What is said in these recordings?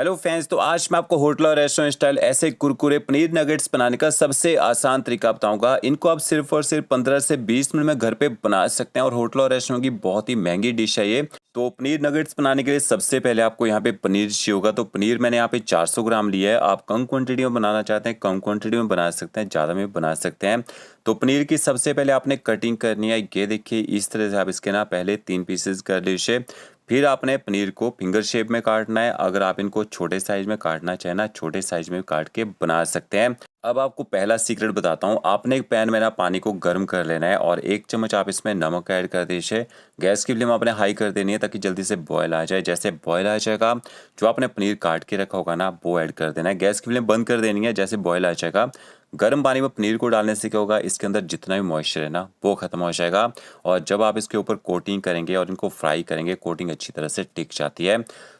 Hello friends, तो आज मैं आपको होटल और रेस्टोरेंट स्टाइल ऐसे कुरकुरे पनीर नगेट्स बनाने का सबसे आसान तरीका बताऊंगा। इनको आप सिर्फ और सिर्फ 15 से 20 मिनट में घर पे बना सकते हैं और होटल और रेस्टोरेंट की बहुत ही महंगी डिश है ये। तो पनीर नगेट्स बनाने के लिए सबसे पहले आपको यहाँ पे पनीर चाहिए होगा। तो पनीर मैंने यहाँ पे 400 ग्राम लिया है। आप कम क्वांटिटी में बनाना चाहते हैं कम क्वांटिटी में बना सकते हैं, ज़्यादा में बना सकते हैं। तो पनीर की सबसे पहले आपने कटिंग करनी है। ये देखिए इस तरह से आप इसके ना पहले 3 पीसेस कर लीजिए। फिर आपने पनीर को फिंगर शेप में काटना है। अगर आप इनको छोटे साइज में काटना चाहें ना, छोटे साइज में काट के बना सकते हैं। अब आपको पहला सीक्रेट बताता हूँ। आपने एक पैन में ना पानी को गर्म कर लेना है और 1 चम्मच आप इसमें नमक ऐड कर दीजिए। गैस की फ्लेम आपने हाई कर देनी है ताकि जल्दी से बॉयल आ जाए। जैसे बॉयल आ जाएगा, जो आपने पनीर काट के रखा होगा ना, वो ऐड कर देना है। गैस की फ्लेम बंद कर देनी है। जैसे बॉयल आ जाएगा, गर्म पानी में पनीर को डालने से क्या होगा, इसके अंदर जितना भी मॉइस्चर है ना वो खत्म हो जाएगा। और जब आप इसके ऊपर कोटिंग करेंगे और इनको फ्राई करेंगे, कोटिंग अच्छी तरह से टिक जाती है।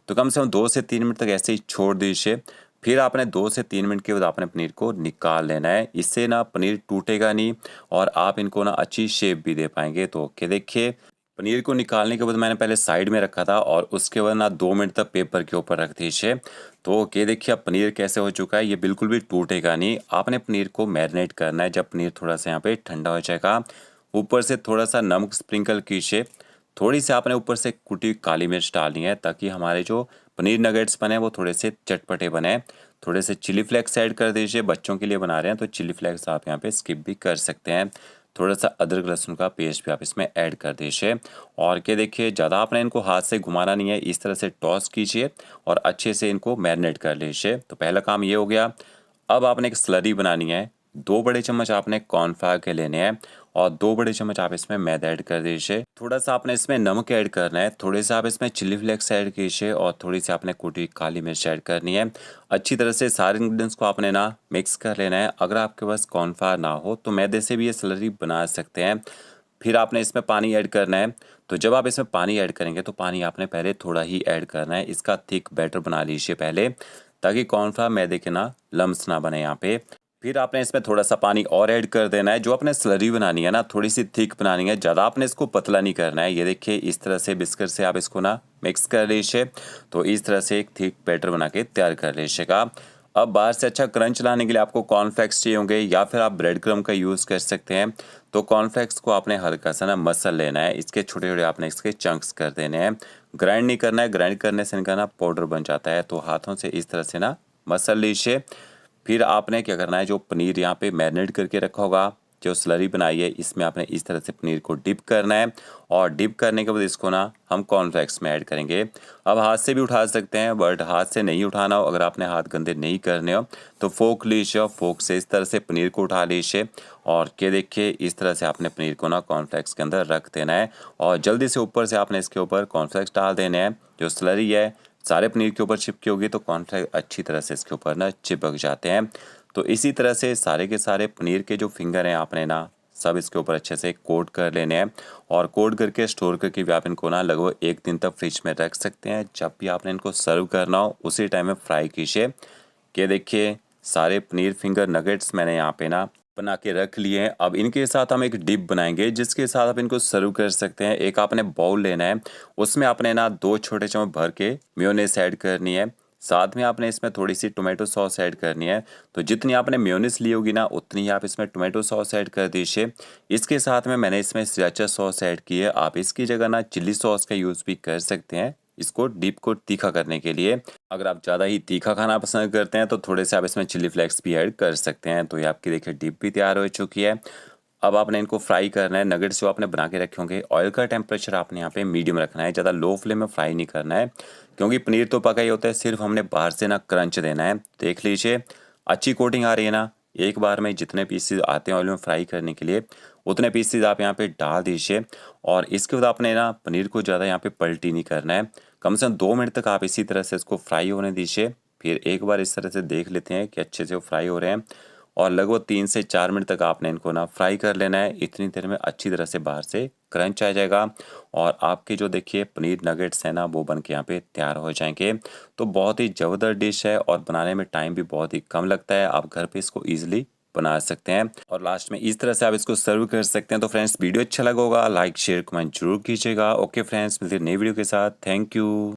तो कम से कम 2 से 3 मिनट तक ऐसे ही छोड़ दीजिए। फिर आपने 2 से 3 मिनट के बाद आपने पनीर को निकाल लेना है। इससे ना पनीर टूटेगा नहीं और आप इनको ना अच्छी शेप भी दे पाएंगे। तो ओके, देखिए पनीर को निकालने के बाद मैंने पहले साइड में रखा था और उसके बाद ना 2 मिनट तक पेपर के ऊपर रख दीजिए। तो ये देखिए अब पनीर कैसे हो चुका है, ये बिल्कुल भी टूटेगा नहीं। आपने पनीर को मैरिनेट करना है। जब पनीर थोड़ा सा यहाँ पे ठंडा हो जाएगा, ऊपर से थोड़ा सा नमक स्प्रिंकल कीजिए। थोड़ी सी आपने ऊपर से कुटी काली मिर्च डालनी है ताकि हमारे जो पनीर नगेट्स बने वो थोड़े से चटपटे बने। थोड़े से चिली फ्लेक्स ऐड कर दीजिए। बच्चों के लिए बना रहे हैं तो चिली फ्लेक्स आप यहाँ पे स्किप भी कर सकते हैं। थोड़ा सा अदरक लहसुन का पेस्ट भी आप इसमें ऐड कर दीजिए। और क्या देखिए, ज़्यादा आपने इनको हाथ से घुमाना नहीं है, इस तरह से टॉस कीजिए और अच्छे से इनको मैरिनेट कर लीजिए। तो पहला काम ये हो गया। अब आपने एक स्लरी बनानी है। 2 बड़े चम्मच आपने कॉर्नफ्लावर के लेने हैं और 2 बड़े चम्मच आप इसमें मैदा ऐड कर दीजिए। थोड़ा सा आपने इसमें नमक ऐड करना है, थोड़े से आप इसमें चिली फ्लेक्स ऐड कीजिए और थोड़ी सी आपने कुटी काली मिर्च ऐड करनी है। अच्छी तरह से सारे इंग्रेडिएंट्स को आपने ना मिक्स कर लेना है। अगर आपके पास कॉर्नफ्लावर ना हो तो मैदे से भी ये स्लरी बना सकते हैं। फिर आपने इसमें पानी ऐड करना है। तो जब आप इसमें पानी ऐड करेंगे तो पानी आपने पहले थोड़ा ही ऐड करना है। इसका थिक बैटर बना लीजिए पहले, ताकि कॉर्नफ्लावर मैदे के ना लम्स ना बने यहाँ पे। फिर आपने इसमें थोड़ा सा पानी और ऐड कर देना है। जो आपने स्लरी बनानी है ना, थोड़ी सी थिक बनानी है, ज़्यादा आपने इसको पतला नहीं करना है। ये देखिए इस तरह से बिस्किट से आप इसको ना मिक्स कर लीजिए। तो इस तरह से एक थिक बैटर बना के तैयार कर लीजिएगा। अब बाहर से अच्छा क्रंच लाने के लिए आपको कॉर्नफ्लेक्स चाहिए होंगे या फिर आप ब्रेड क्रम्ब का यूज़ कर सकते हैं। तो कॉर्नफ्लेक्स को आपने हल्का सा ना मसल लेना है। इसके छोटे छोटे आपने इसके चंक्स कर देने हैं। ग्राइंड नहीं करना है, ग्राइंड करने से इनका ना पाउडर बन जाता है। तो हाथों से इस तरह से ना मसल लीजिए। फिर आपने क्या करना है, जो पनीर यहाँ पे मैरिनेट करके रखा होगा, जो स्लरी बनाई है, इसमें आपने इस तरह से पनीर को डिप करना है। और डिप करने के बाद इसको ना हम कॉर्नफ्लेक्स में ऐड करेंगे। अब हाथ से भी उठा सकते हैं, बट हाथ से नहीं उठाना हो, अगर आपने हाथ गंदे नहीं करने हो तो फोक लीजिए और फोक से इस तरह से पनीर को उठा लीजिए। और ये देखिए इस तरह से आपने पनीर को ना कॉर्नफ्लेक्स के अंदर रख देना है और जल्दी से ऊपर से आपने इसके ऊपर कॉर्नफ्लेक्स डाल देने हैं। जो स्लरी है सारे पनीर के ऊपर चिपकी होगी तो कॉर्नफ्लेक्स अच्छी तरह से इसके ऊपर ना चिपक जाते हैं। तो इसी तरह से सारे के सारे पनीर के जो फिंगर हैं आपने ना सब इसके ऊपर अच्छे से कोट कर लेने हैं। और कोट करके स्टोर करके भी आप इनको ना लगभग 1 दिन तक फ्रिज में रख सकते हैं। जब भी आपने इनको सर्व करना हो उसी टाइम में फ्राई कीजिए। कि देखिए सारे पनीर फिंगर नगेट्स मैंने यहाँ पे ना बना के रख लिए हैं। अब इनके साथ हम एक डिप बनाएंगे जिसके साथ आप इनको सर्व कर सकते हैं। एक आपने बाउल लेना है, उसमें आपने ना 2 छोटे चम्मच भर के मेयोनेज़ ऐड करनी है। साथ में आपने इसमें थोड़ी सी टोमेटो सॉस ऐड करनी है। तो जितनी आपने मेयोनेज़ ली होगी ना, उतनी ही आप इसमें टोमेटो सॉस ऐड कर दीजिए। इसके साथ में मैंने इसमें श्रीराचा सॉस ऐड की है। आप इसकी जगह ना चिल्ली सॉस का यूज़ भी कर सकते हैं, इसको डीप को तीखा करने के लिए। अगर आप ज़्यादा ही तीखा खाना पसंद करते हैं तो थोड़े से आप इसमें चिली फ्लेक्स भी ऐड कर सकते हैं। तो ये आपकी देखिए डिप भी तैयार हो चुकी है। अब आपने इनको फ्राई करना है। नगेट्स जो आपने बना के रखे होंगे, ऑयल का टेम्परेचर आपने यहाँ पे मीडियम रखना है, ज़्यादा लो फ्लेम में फ्राई नहीं करना है, क्योंकि पनीर तो पका ही होता है, सिर्फ हमने बाहर से ना क्रंच देना है। देख लीजिए अच्छी कोटिंग आ रही है ना। एक बार में जितने पीसेज आते हैं ऑयल में फ्राई करने के लिए, उतने पीसेज आप यहाँ पे डाल दीजिए। और इसके बाद आपने ना पनीर को ज़्यादा यहाँ पे पलटी नहीं करना है। कम से कम 2 मिनट तक आप इसी तरह से इसको फ्राई होने दीजिए। फिर एक बार इस तरह से देख लेते हैं कि अच्छे से वो फ्राई हो रहे हैं। और लगभग 3 से 4 मिनट तक आपने इनको ना फ्राई कर लेना है। इतनी देर में अच्छी तरह से बाहर से क्रंच आ जाएगा और आपके जो देखिए पनीर नगेट्स हैं ना, वो बन के यहाँ पे तैयार हो जाएंगे। तो बहुत ही ज़बरदस्त डिश है और बनाने में टाइम भी बहुत ही कम लगता है। आप घर पे इसको ईजिली बना सकते हैं और लास्ट में इस तरह से आप इसको सर्व कर सकते हैं। तो फ्रेंड्स वीडियो अच्छा लगा होगा लाइक शेयर कमेंट जरूर कीजिएगा। ओके फ्रेंड्स, मिलते हैं नई वीडियो के साथ। Thank you.